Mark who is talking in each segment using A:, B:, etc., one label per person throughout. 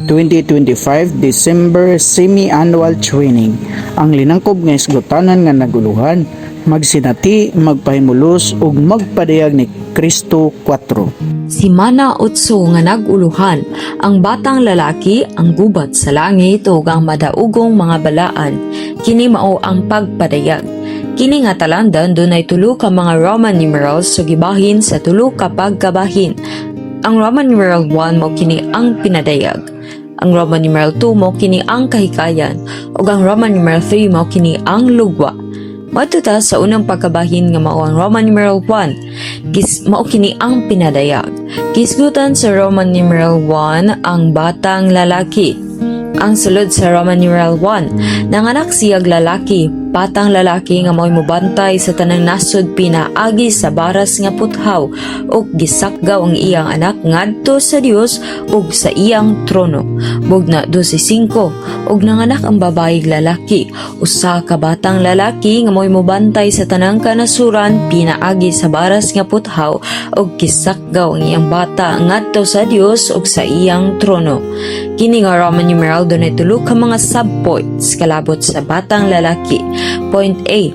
A: 2025 December Semi-Annual Training. Ang linangkob nga isgutanan nga naguluhan, magsinati, magpahimulos ug magpadayag ni Kristo 4.
B: Si Mana Utso nga naguluhan, ang batang lalaki ang gubat sa langit ug ang madaugong mga balaan, kini mao ang pagpadayag. Kini nga talandan dunay tulo ka mga Roman numerals so gibahin sa tulo ka pagkabahin. Ang Roman numeral 1 mao kini ang pinadayag. Ang Roman numeral 2 mao kini ang kahikayan ug ang Roman numeral 3 mao kini ang lugwa. Matuta sa unang pagkabahin nga mao ang Roman numeral 1, mao kini ang pinadayag. Gisgutan sa Roman numeral 1 ang batang lalaki. Ang sulod sa Roman numeral 1, nanganak siyag lalaki, batang lalaki nga mao'y mobantay sa tanang nasod pinaagi sa baras nga puthaw ug gisakgaw ang iyang anak ngadto sa Dios ug sa iyang trono. Bugna 12:5 ug nanganak ang babaeng lalaki, usa ka batang lalaki nga mao'y mobantay sa tanang kanasuran pinaagi sa baras nga puthaw ug gisakgaw ang iyang bata ngadto sa Dios ug sa iyang trono. Kini nga Roman numeral dunay tulo ka mga subpoints kalabot sa batang lalaki. Point A,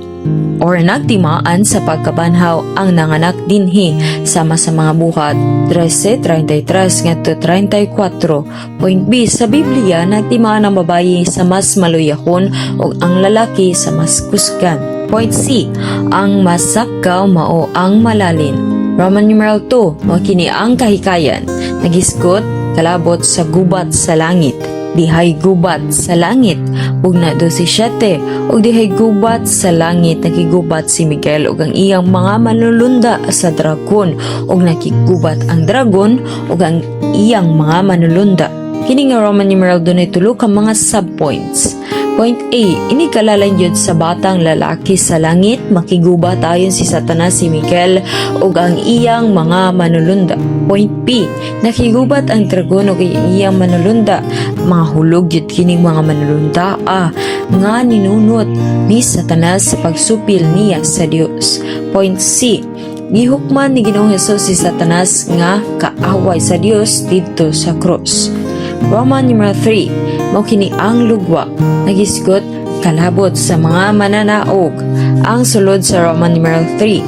B: or nagtimaan sa pagkabanhaw ang nanganak dinhi sama sa mga buhat 13:33 ngadto 34. Point B, sa Biblia nagtimaan ang babayi sa mas maluyahon ug ang lalaki sa mas kusgan. Point C, ang masakkaw mao ang malalin. Roman numeral 2 mao kini ang kahikayan, nagisgot kalabot sa gubat sa langit. Dihay gubat sa langit ug na 12:7 ug dihay gubat sa langit nakigubat si Miguel ug ang iyang mga manulunda sa dragon ug nakigubat ang dragon ug ang iyang mga manulunda. Kini nga Roman numeral dunay tulo ka mga subpoints. Point A, ini kalalan yun sa batang lalaki sa langit, makigubat ayon si Satanas si Miguel ug ang iyang mga manulunda. Point B, nakigubat ang dragon ug iyang manulunda, mga hulog yun kining mga manulunda nga ninunot ni Satanas sa pagsupil niya sa Dios. Point C, gihukman ni Ginoong Hesus si Satanas nga kaaway sa Dios didto sa krus. Roman numeral 3, mao kini ang lugwa, nagisgot kalabot sa mga mananaog. Ang sulod sa Roman numeral 3,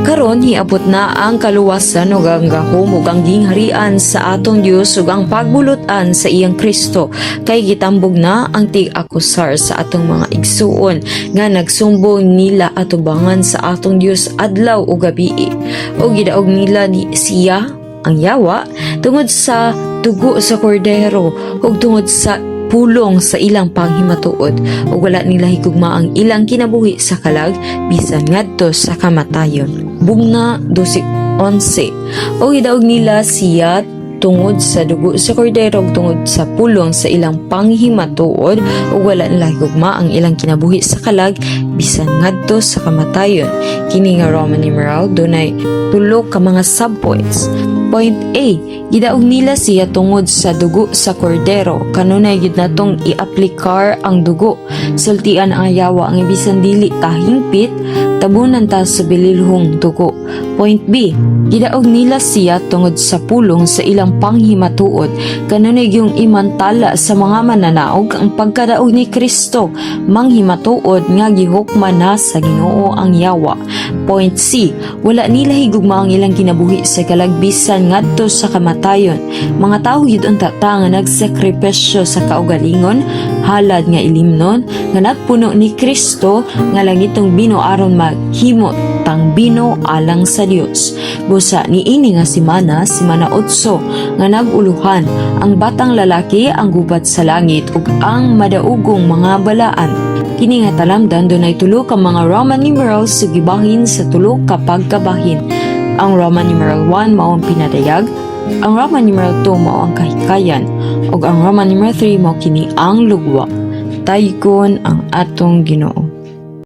B: karon hiabot na ang kaluwasan ug ang gahom ug ang gingharian sa atong Dios ug ang pagbulutan sa iyang Kristo, kay gitambog na ang tig-akusar sa atong mga igsuon nga nagsumbong nila atubangan sa atong Dios adlaw ug gabii, ug gidaog nila siya ang yawa tungod sa dugo sa kordero ug tungod sa pulong sa ilang panghimatuod ug wala nila higugma ang ilang kinabuhi sa kalag bisan ngadto sa kamatayon. Bugna 12:11 ug idaog nila siya tungod sa dugo sa kordero ug tungod sa pulong sa ilang panghimatuod ug wala nila higugma ang ilang kinabuhi sa kalag bisan ngadto sa kamatayon. Kini nga Roman numeral dunay tulo ka mga subpoints. Point A, gidaog nila siya tungod sa dugo sa kordero, kanunay gid natong i-aplikar ang dugo. Sultian ang yawa ang bisan dili ta hingpit, tabunan ta sa bililhong dugo. Point B, gidaog nila siya tungod sa pulong sa ilang panghimatuod, kanunay yung imantala sa mga mananaog ang pagkadaog ni Kristo, manghimatuod nga gihukman na sa Ginoo ang yawa. Point C, wala nila higugma ang ilang kinabuhi sa kalagbisan ngadto sa kamatayon. Mga tao gid unta nga nagsakripisyo sa kaugalingon, halad nga ilimnon, nga nagpuno ni Kristo nga langitong bino aron maghimo tang bino alang sa Dios. Busa niini nga si Mana Utso nga naguluhan, ang batang lalaki ang gubat sa langit ug ang madaugong mga balaan. Kini nga talamdan dunay tulo ka mga Roman numerals sa gibahin sa tulo ka pagkabahin. Ang Roman numeral 1 mao ang pinadayag, ang Roman numeral 2 mao ang kahikayan, ug ang Roman numeral 3 mao kini ang lugwa. Taygon ang atong Ginoo.